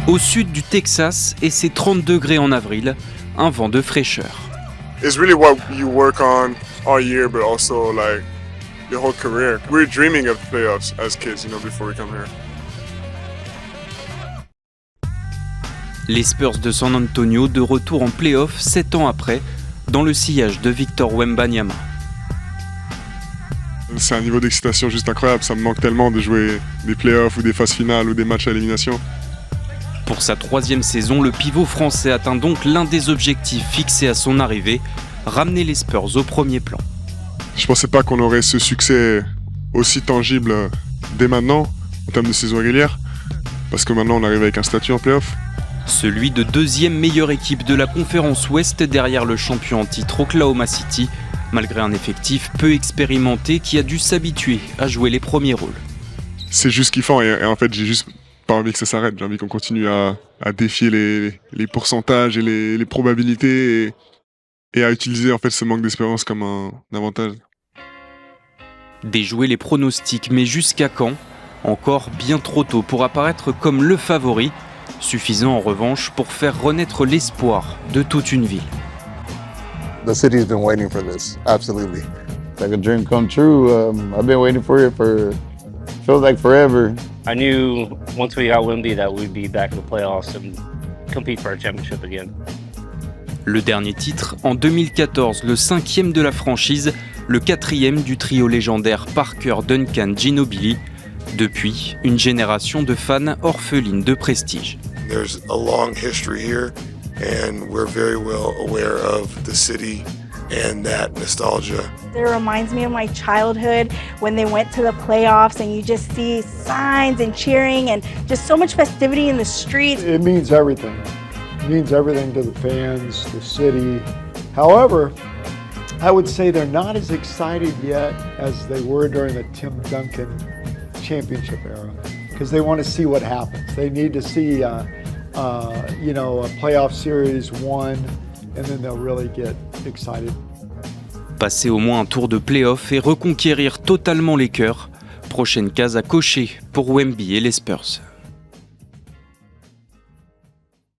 Au sud du Texas, et c'est 30 degrés en avril, un vent de fraîcheur. It's really what you work on all year, but also like your whole career. We're dreaming of playoffs as kids, before we come here. Les Spurs de San Antonio de retour en play-off 7 ans après, dans le sillage de Victor Wembanyama. C'est un niveau d'excitation juste incroyable, ça me manque tellement de jouer des play-offs ou des phases finales ou des matchs à élimination. Pour sa 3e saison, le pivot français atteint donc l'un des objectifs fixés à son arrivée, ramener les Spurs au premier plan. Je ne pensais pas qu'on aurait ce succès aussi tangible dès maintenant, en termes de saison régulière, parce que maintenant on arrive avec un statut en play-off. Celui de 2e meilleure équipe de la conférence Ouest derrière le champion en titre Oklahoma City, malgré un effectif peu expérimenté qui a dû s'habituer à jouer les premiers rôles. C'est juste kiffant et en fait j'ai juste pas envie que ça s'arrête, j'ai envie qu'on continue à défier les pourcentages et les probabilités et à utiliser en fait ce manque d'expérience comme un avantage. Déjouer les pronostics, mais jusqu'à quand ? Encore bien trop tôt pour apparaître comme le favori, suffisant en revanche pour faire renaître l'espoir de toute une ville. The city's been waiting for this, absolutely. It's like a dream come true. I've been waiting for it for, feels like forever. I knew once we got Wemby that we'd be back in the playoffs and compete for a championship again. Le dernier titre, en 2014, le 5e de la franchise, le 4e du trio légendaire Parker, Duncan, Ginobili. Depuis, une génération de fans orphelines de prestige. There's a long history here and we're very well aware of the city and that nostalgia. It reminds me of my childhood when they went to the playoffs and you just see signs and cheering and just so much festivity in the streets. It means everything. It means everything to the fans, the city. However, I would say they're not as excited yet as they were during the Tim Duncan championship era because they want to see what happens. They need to see a playoff series won and then they'll really get excited. Passer au moins un tour de play-off et reconquérir totalement les cœurs. Prochaine case à cocher pour Wemby et les Spurs.